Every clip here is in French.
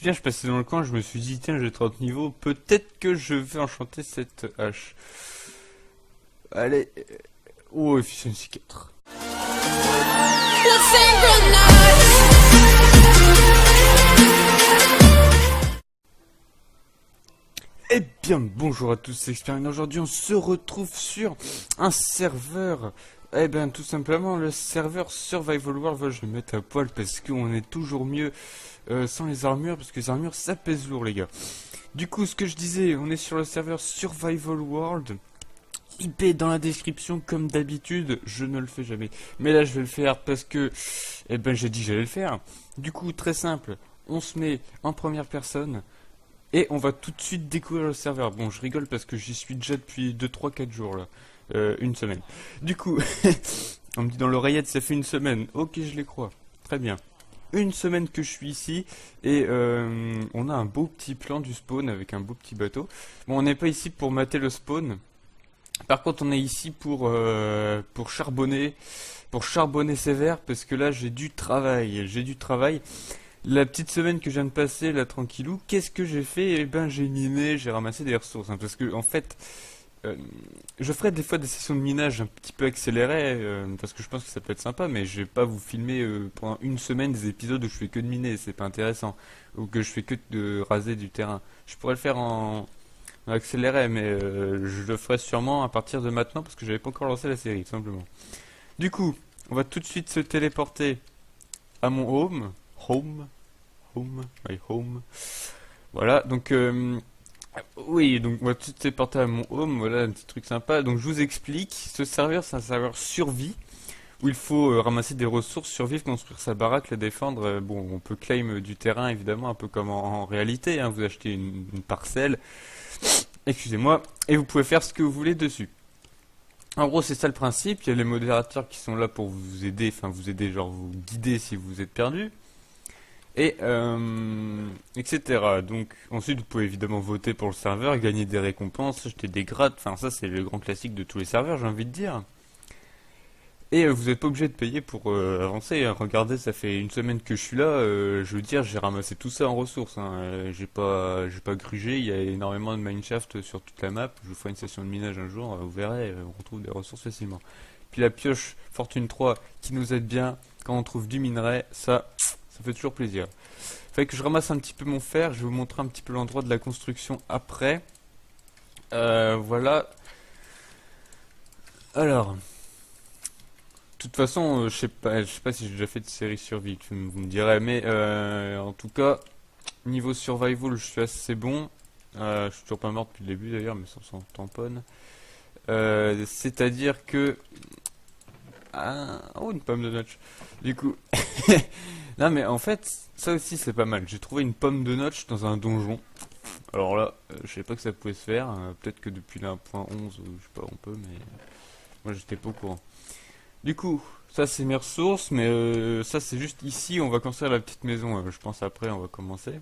C'est bien, je passais dans le coin, je me suis dit, tiens, j'ai 30 niveaux, peut-être que je vais enchanter cette hache. Allez. Oh, efficiency 4. Eh bien, bonjour à tous, c'est Experian. Aujourd'hui, on se retrouve sur un serveur. Eh bien, tout simplement, le serveur Survival World. Voilà, je vais me mettre à poil parce qu'on est toujours mieux sans les armures, parce que les armures, ça pèse lourd, les gars. Du coup, ce que je disais, on est sur le serveur Survival World. IP dans la description, comme d'habitude, je ne le fais jamais. Mais là, je vais le faire parce que, eh ben, j'ai dit que j'allais le faire. Du coup, très simple, on se met en première personne. Et on va tout de suite découvrir le serveur. Bon, je rigole parce que j'y suis déjà depuis 2, 3, 4 jours là. Une semaine. Du coup, on me dit dans l'oreillette, ça fait une semaine. Ok, je les crois. Très bien. Une semaine que je suis ici et on a un beau petit plan du spawn avec un beau petit bateau. Bon, on n'est pas ici pour mater le spawn. Par contre, on est ici pour charbonner sévère parce que là, j'ai du travail. J'ai du travail. La petite semaine que je viens de passer, là, tranquillou, qu'est-ce que j'ai fait? Eh ben, j'ai miné, j'ai ramassé des ressources, hein, parce que, en fait, euh, je ferai des fois des sessions de minage un petit peu accélérées, parce que je pense que ça peut être sympa, mais je vais pas vous filmer pendant une semaine des épisodes où je fais que de miner, c'est pas intéressant, ou que je fais que de raser du terrain. Je pourrais le faire en accéléré, mais je le ferai sûrement à partir de maintenant, parce que j'avais pas encore lancé la série, tout simplement. Du coup, on va tout de suite se téléporter à mon my home. Voilà, donc oui, donc on va tout de suite porter à mon home, voilà un petit truc sympa. Donc je vous explique, ce serveur c'est un serveur survie où il faut ramasser des ressources, survivre, construire sa baraque, la défendre. Bon, on peut claim du terrain évidemment, un peu comme en réalité, hein, vous achetez une parcelle, excusez-moi, et vous pouvez faire ce que vous voulez dessus. En gros, c'est ça le principe. Il y a les modérateurs qui sont là pour vous aider, enfin vous aider, genre vous guider si vous êtes perdu. Et etc. Donc ensuite vous pouvez évidemment voter pour le serveur, gagner des récompenses, acheter des grades, enfin ça c'est le grand classique de tous les serveurs j'ai envie de dire. Et vous n'êtes pas obligé de payer pour avancer, hein. Regardez, ça fait une semaine que je suis là, je veux dire j'ai ramassé tout ça en ressources, hein. J'ai pas grugé, il y a énormément de mineshaft sur toute la map, je vous ferai une session de minage un jour, vous verrez, on retrouve des ressources facilement. Puis la pioche Fortune 3 qui nous aide bien quand on trouve du minerai, ça fait toujours plaisir. Fait que je ramasse un petit peu mon fer, je vais vous montrer un petit peu l'endroit de la construction après. Voilà. Alors, de toute façon, je sais pas si j'ai déjà fait de série survie, vous me direz, mais en tout cas, niveau survival, je suis assez bon. Je suis toujours pas mort depuis le début d'ailleurs, mais ça s'en tamponne. C'est-à-dire que... Ah, oh, une pomme de notch. Du coup... Non mais en fait, ça aussi c'est pas mal. J'ai trouvé une pomme de notch dans un donjon. Alors là, je savais pas que ça pouvait se faire. Peut-être que depuis la 1.11, ou je sais pas, on peut, mais moi j'étais pas au courant. Du coup, ça c'est mes ressources, mais ça c'est juste ici. On va construire la petite maison. Je pense après on va commencer.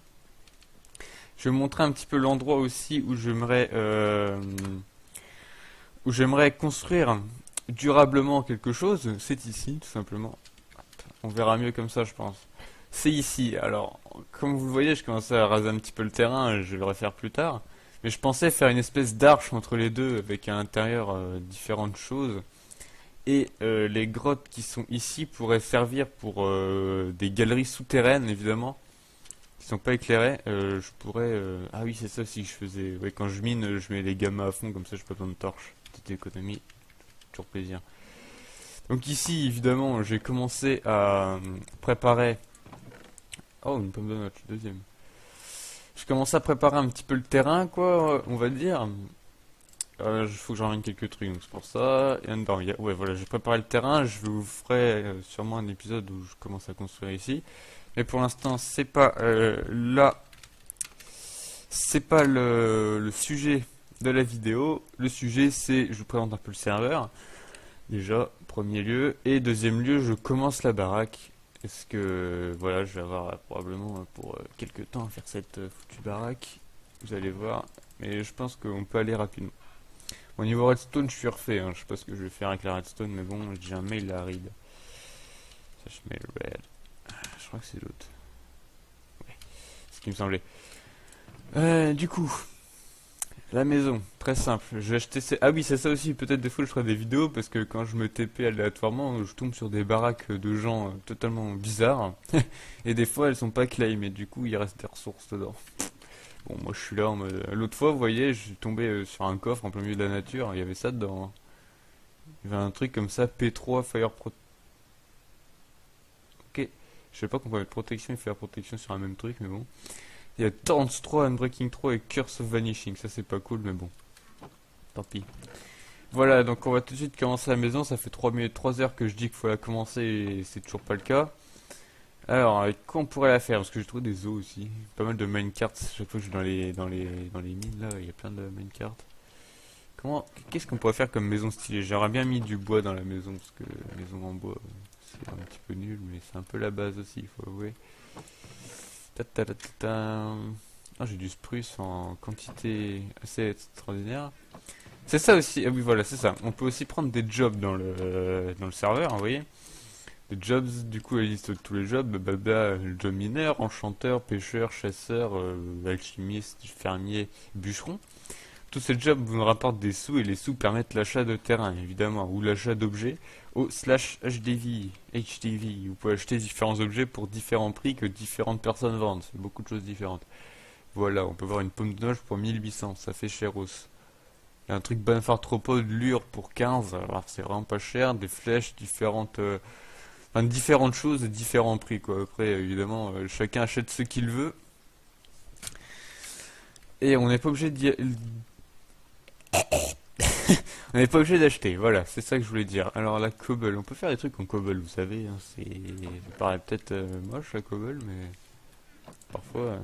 Je vais vous montrer un petit peu l'endroit aussi où j'aimerais construire durablement quelque chose. C'est ici, tout simplement. On verra mieux comme ça, je pense. C'est ici. Alors, comme vous le voyez, je commençais à raser un petit peu le terrain, je vais le refaire plus tard. Mais je pensais faire une espèce d'arche entre les deux, avec à l'intérieur différentes choses. Et les grottes qui sont ici pourraient servir pour des galeries souterraines, évidemment, qui sont pas éclairées. Je pourrais... Ah oui, c'est ça aussi que je faisais. Ouais, quand je mine, je mets les gammas à fond, comme ça j'ai pas besoin de torches. Petite économie, toujours plaisir. Donc ici, évidemment, j'ai commencé à préparer... Oh, une pomme de note, deuxième. Je commence à préparer un petit peu le terrain, quoi, on va dire. Il faut que j'en ramène quelques trucs, donc c'est pour ça. Et dedans, ouais, voilà, j'ai préparé le terrain. Je vous ferai sûrement un épisode où je commence à construire ici. Mais pour l'instant, c'est pas là. C'est pas le sujet de la vidéo. Le sujet, c'est, je vous présente un peu le serveur. Déjà, premier lieu. Et deuxième lieu, je commence la baraque. Est-ce que, voilà, je vais avoir probablement pour quelques temps à faire cette foutue baraque. Vous allez voir. Mais je pense qu'on peut aller rapidement. Au niveau redstone, je suis refait. Hein. Je sais pas ce que je vais faire avec la redstone, mais bon, j'ai un mail à read. Ça, je mets le red. Je crois que c'est l'autre. Ouais. ce qui me semblait. Du coup, la maison, très simple. Je vais acheter ces... Ah oui, c'est ça aussi, peut-être des fois je ferai des vidéos, parce que quand je me TP aléatoirement, je tombe sur des baraques de gens totalement bizarres. Et des fois, elles sont pas claim, et du coup, il reste des ressources dedans. Bon, moi je suis là en mode... L'autre fois, vous voyez, je suis tombé sur un coffre en plein milieu de la nature, il y avait ça dedans, hein. Il y avait un truc comme ça, P3 Fire Pro... Ok, je sais pas qu'on peut mettre protection et Fire Protection sur un même truc, mais bon. Il y a Torrents 3, Unbreaking 3 et Curse of Vanishing, ça c'est pas cool, mais bon, tant pis. Voilà, donc on va tout de suite commencer la maison, ça fait 3 heures que je dis qu'il faut la commencer et c'est toujours pas le cas. Alors, avec quoi on pourrait la faire? Parce que j'ai trouvé des os aussi, pas mal de minecarts, chaque fois que je suis dans les mines là, il y a plein de minecarts. Qu'est-ce qu'on pourrait faire comme maison stylée? J'aurais bien mis du bois dans la maison, parce que la maison en bois, c'est un petit peu nul, mais c'est un peu la base aussi, il faut avouer. Ah, j'ai du spruce en quantité assez extraordinaire. C'est ça aussi, ah oui voilà, c'est ça. On peut aussi prendre des jobs dans le serveur, hein, vous voyez. Des jobs, du coup, la liste de tous les jobs, le job mineur, enchanteur, pêcheur, chasseur, alchimiste, fermier, bûcheron. Tous ces jobs vous rapportent des sous et les sous permettent l'achat de terrain, évidemment, ou l'achat d'objets au slash HDV, HDV. Vous pouvez acheter différents objets pour différents prix que différentes personnes vendent. C'est beaucoup de choses différentes. Voilà, on peut voir une pomme de noix pour 1800, ça fait cheros. Il y a un truc Banfartropode lure pour 15, alors c'est vraiment pas cher. Des flèches différentes, enfin, différentes choses et différents prix, quoi. Après, évidemment, chacun achète ce qu'il veut. Et on n'est pas obligé d'y... On n'est pas obligé d'acheter, voilà, c'est ça que je voulais dire. Alors la cobble, on peut faire des trucs en cobble, vous savez, hein, ça paraît peut-être moche la cobble, mais parfois,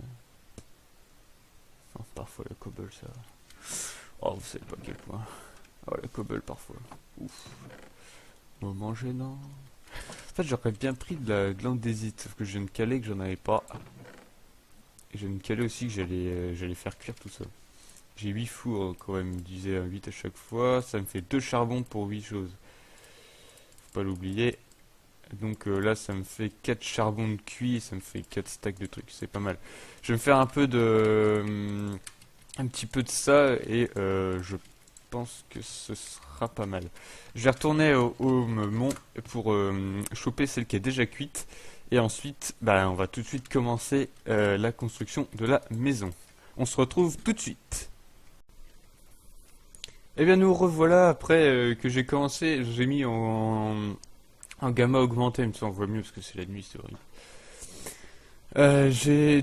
non, parfois la cobble ça... Oh, vous savez pas à quel point. Oh, la cobble parfois. Ouf. Moment gênant. En fait, j'aurais bien pris de l'andésite, sauf que je viens de caler que j'en avais pas. Et je viens de caler aussi que j'allais faire cuire tout ça. J'ai 8 fours quand même, disait 8 à chaque fois. Ça me fait 2 charbons pour 8 choses. Faut pas l'oublier. Donc là, ça me fait 4 charbons de cuit, ça me fait 4 stacks de trucs. C'est pas mal. Je vais me faire un peu de... un petit peu de ça et je pense que ce sera pas mal. Je vais retourner au mont pour choper celle qui est déjà cuite. Et ensuite, bah, on va tout de suite commencer la construction de la maison. On se retrouve tout de suite. Eh bien nous revoilà après que j'ai commencé, j'ai mis en gamma augmenté, même si on voit mieux parce que c'est la nuit, c'est horrible.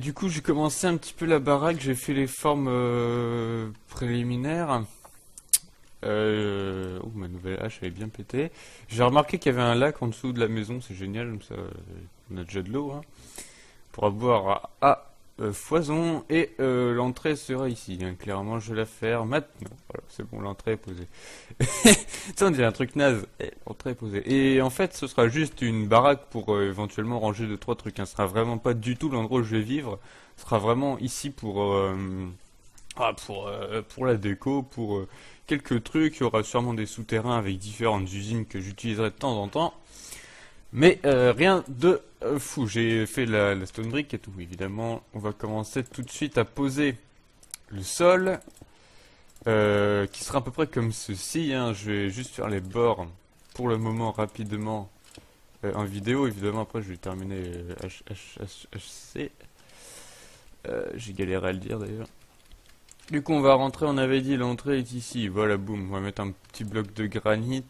Du coup j'ai commencé un petit peu la baraque, j'ai fait les formes préliminaires. Oh, ma nouvelle hache elle est bien pétée. J'ai remarqué qu'il y avait un lac en dessous de la maison, c'est génial, comme ça on a déjà de l'eau, hein. On pourra boire à foison et l'entrée sera ici, hein. Clairement je vais la faire maintenant. Voilà, c'est bon, l'entrée est posée. Ça on dirait un truc naze. L'entrée est posée. Et en fait ce sera juste une baraque pour éventuellement ranger 2-3 trucs, hein. Ce sera vraiment pas du tout l'endroit où je vais vivre. Ce sera vraiment ici pour la déco, pour quelques trucs. Il y aura sûrement des souterrains avec différentes usines que j'utiliserai de temps en temps. Mais rien de fou. J'ai fait la stone brick et tout, évidemment. On va commencer tout de suite à poser le sol, qui sera à peu près comme ceci, hein. Je vais juste faire les bords pour le moment rapidement en vidéo. Évidemment, après je vais terminer HC. J'ai galéré à le dire d'ailleurs. Du coup, on va rentrer. On avait dit l'entrée est ici. Voilà, boum. On va mettre un petit bloc de granit.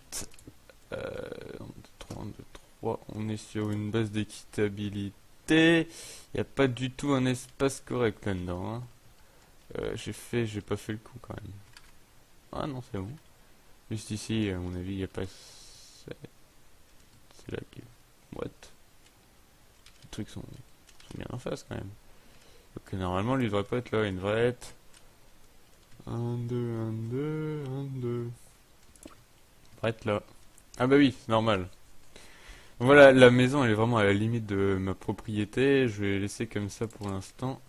3, on est sur une base d'équitabilité. Il n'y a pas du tout un espace correct là-dedans, hein. J'ai pas fait le coup quand même. Ah non, c'est bon. Juste ici, à mon avis, il n'y a pas... C'est là qui... What? Les trucs sont bien en face quand même. Donc normalement, lui, il devrait pas être là. Il devrait être... 1, 2, 1, 2, 1, 2. Il devrait être là. Ah bah oui, c'est normal. Voilà, la maison elle est vraiment à la limite de ma propriété. Je vais laisser comme ça pour l'instant.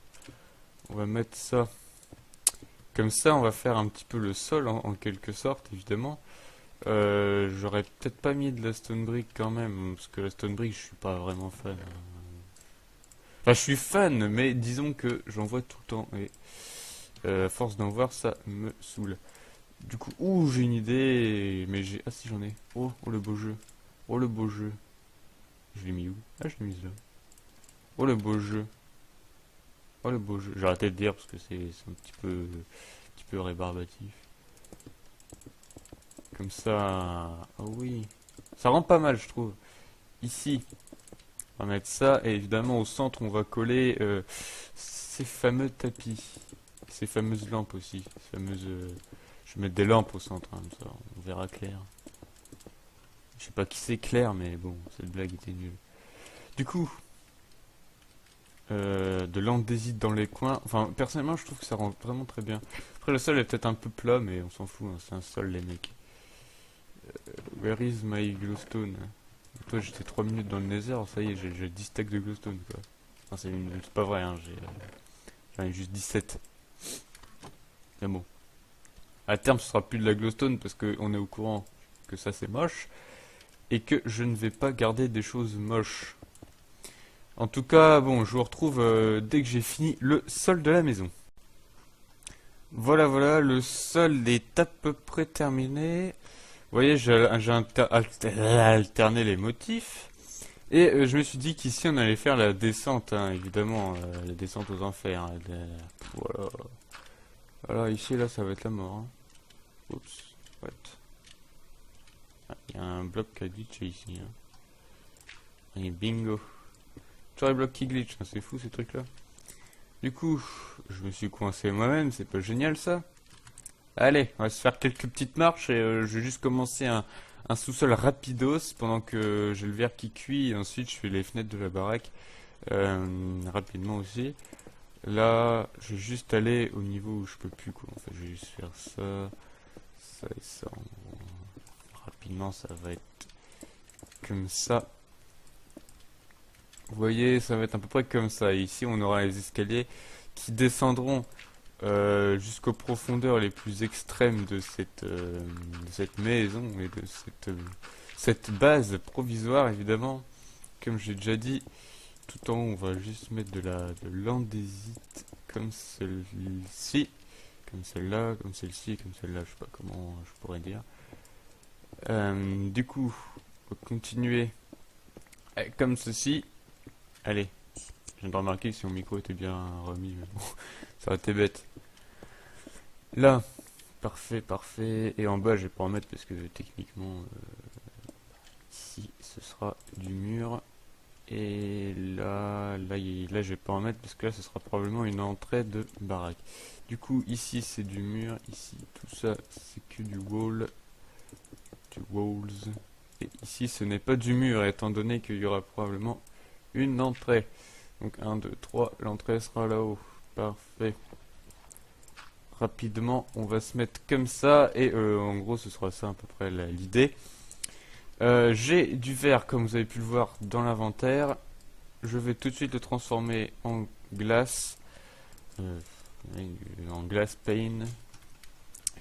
On va mettre ça. Comme ça, on va faire un petit peu le sol en quelque sorte, évidemment. J'aurais peut-être pas mis de la stone brick quand même, parce que la stone brick, je suis pas vraiment fan. Enfin, je suis fan, mais disons que j'en vois tout le temps. Et à force d'en voir, ça me saoule. Du coup, ouh, j'ai une idée. Mais j'ai... Ah si, j'en ai. Oh, oh, le beau jeu. Oh, le beau jeu. Je l'ai mis où? Ah, je l'ai mis là. Oh, le beau jeu. Oh, le beau jeu. J'ai arrêté de dire parce que c'est un petit peu rébarbatif. Comme ça... Ah oui. Ça rend pas mal, je trouve. Ici, on va mettre ça. Et évidemment, au centre, on va coller ces fameux tapis. Ces fameuses lampes aussi. Ces fameuses... Je vais mettre des lampes au centre, hein, comme ça, on verra clair. Je sais pas qui c'est clair, mais bon, cette blague était nulle. Du coup, de l'andésite dans les coins. Enfin, personnellement, je trouve que ça rend vraiment très bien. Après, le sol est peut-être un peu plat, mais on s'en fout, hein, c'est un sol, les mecs. Where is my glowstone? Toi, j'étais 3 minutes dans le nether, ça y est, j'ai 10 stacks de glowstone, quoi. Enfin, c'est pas vrai, hein, j'en ai juste 17. Mais bon. À terme, ce sera plus de la glowstone parce qu'on est au courant que ça c'est moche et que je ne vais pas garder des choses moches. En tout cas, bon, je vous retrouve dès que j'ai fini le sol de la maison. Voilà, voilà, le sol est à peu près terminé. Vous voyez, j'ai alterné les motifs. Et je me suis dit qu'ici on allait faire la descente, hein, évidemment, la descente aux enfers. Hein, voilà. Voilà, ici, là, ça va être la mort. Hein. Oups, what? Ah, il y a un bloc qui a glitché ici. Hein. Et bingo. Toujours les blocs qui glitchent, hein, c'est fou ces trucs-là. Du coup, je me suis coincé moi-même, c'est pas génial ça? Allez, on va se faire quelques petites marches et je vais juste commencer un sous-sol rapidos pendant que j'ai le verre qui cuit et ensuite je fais les fenêtres de la baraque rapidement aussi. Là, je vais juste aller au niveau où je peux plus quoi. En fait, je vais juste faire ça, ça et ça. Rapidement, ça va être comme ça. Vous voyez, ça va être à peu près comme ça. Et ici, on aura les escaliers qui descendront jusqu'aux profondeurs les plus extrêmes de cette maison et de cette base provisoire, évidemment. Comme j'ai déjà dit, tout en haut, on va juste mettre de l'andésite comme celle-ci, comme celle-là, comme celle-ci, comme celle-là. Je sais pas comment je pourrais dire. Du coup, on va continuer comme ceci. Allez, je viens de remarquer que si mon micro était bien remis, mais bon, ça aurait été bête. Là, parfait, parfait. Et en bas, je vais pas en mettre parce que techniquement, ici, ce sera du mur. Et là, là, je vais pas en mettre parce que là, ce sera probablement une entrée de baraque. Du coup, ici, c'est du mur. Ici, tout ça, c'est que du wall. Du walls. Et ici, ce n'est pas du mur, étant donné qu'il y aura probablement une entrée. Donc 1, 2, 3, l'entrée sera là-haut. Parfait. Rapidement, on va se mettre comme ça. Et en gros, ce sera ça à peu près l'idée. J'ai du verre, comme vous avez pu le voir, dans l'inventaire. Je vais tout de suite le transformer en glace. En glass pane.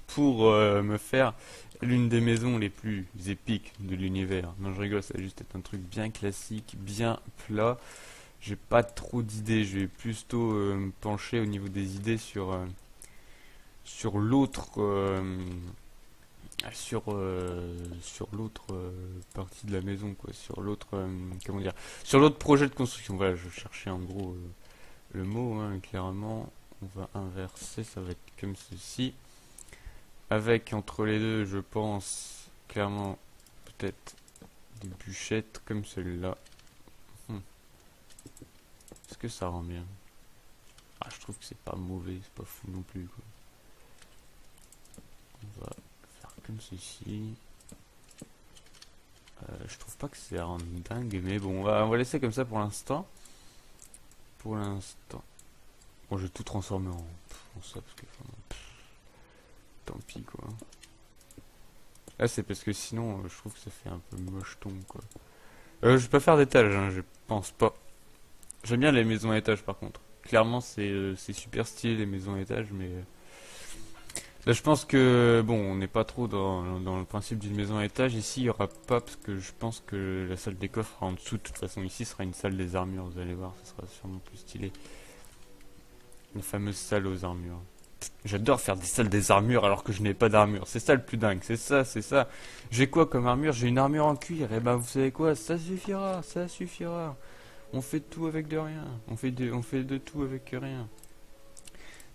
Pour me faire l'une des maisons les plus épiques de l'univers. Non, je rigole, ça va juste être un truc bien classique, bien plat. J'ai pas trop d'idées, je vais plutôt me pencher au niveau des idées sur l'autre sur l'autre partie de la maison, quoi, sur l'autre comment dire, sur l'autre projet de construction. Voilà, je cherchais en gros le mot, hein, clairement. On va inverser, ça va être comme ceci. Avec entre les deux, je pense clairement peut-être des bûchettes comme celle-là. Est-ce que ça rend bien? Ah, je trouve que c'est pas mauvais, c'est pas fou non plus, quoi. On va faire comme ceci. Je trouve pas que ça rende dingue, mais bon, on va laisser comme ça pour l'instant. Pour l'instant. Bon, je vais tout transformer en ça parce que tant pis, quoi. Là, c'est parce que sinon, je trouve que ça fait un peu mocheton, quoi. Je vais pas faire d'étage, hein, je pense pas. J'aime bien les maisons à étage, par contre. Clairement, c'est super stylé les maisons à étage, mais Là, je pense que, bon, on n'est pas trop dans le principe d'une maison à étage. Ici, il n'y aura pas, parce que je pense que la salle des coffres sera en dessous. De toute façon, ici sera une salle des armures, vous allez voir, ça sera sûrement plus stylé. Une fameuse salle aux armures. J'adore faire des salles des armures alors que je n'ai pas d'armure. C'est ça le plus dingue, c'est ça, c'est ça. J'ai quoi comme armure? J'ai une armure en cuir. Et ben, vous savez quoi? Ça suffira, ça suffira. On fait tout avec de rien. On fait de tout avec rien.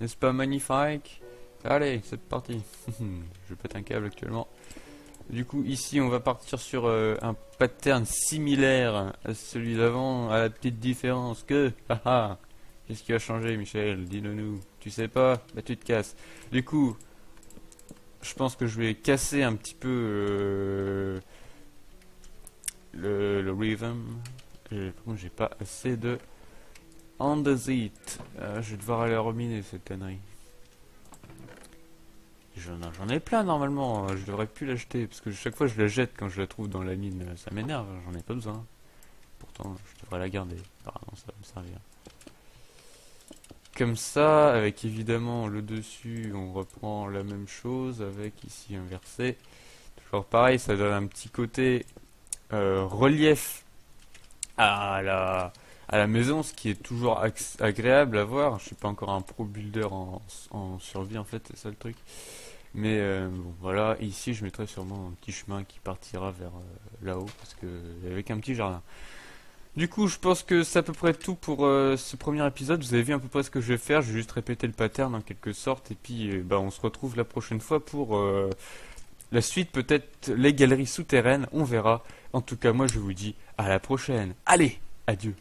N'est-ce pas magnifique? Allez, c'est parti. Je pète un câble actuellement. Du coup, ici, on va partir sur un pattern similaire à celui d'avant, à la petite différence que... Haha, qu'est-ce qui a changé, Michel? Dis-le nous. Tu sais pas? Bah, tu te casses. Du coup, je pense que je vais casser un petit peu le rhythm. Par contre, j'ai pas assez de andesite. Je vais devoir aller reminer cette connerie. J'en ai plein normalement, je devrais plus l'acheter parce que chaque fois je la jette quand je la trouve dans la mine, ça m'énerve, j'en ai pas besoin. Pourtant je devrais la garder, apparemment ça va me servir. Comme ça, avec évidemment le dessus, on reprend la même chose avec ici inversé. Toujours pareil, ça donne un petit côté relief à la maison, ce qui est toujours agréable à voir. Je suis pas encore un pro builder en survie en fait, c'est ça le truc. Mais bon, voilà, ici je mettrai sûrement un petit chemin qui partira vers là-haut, parce que avec un petit jardin. Du coup, je pense que c'est à peu près tout pour ce premier épisode. Vous avez vu à peu près ce que je vais faire, je vais juste répéter le pattern en quelque sorte, et puis bah, on se retrouve la prochaine fois pour la suite, peut-être les galeries souterraines, on verra. En tout cas, moi je vous dis à la prochaine. Allez, adieu.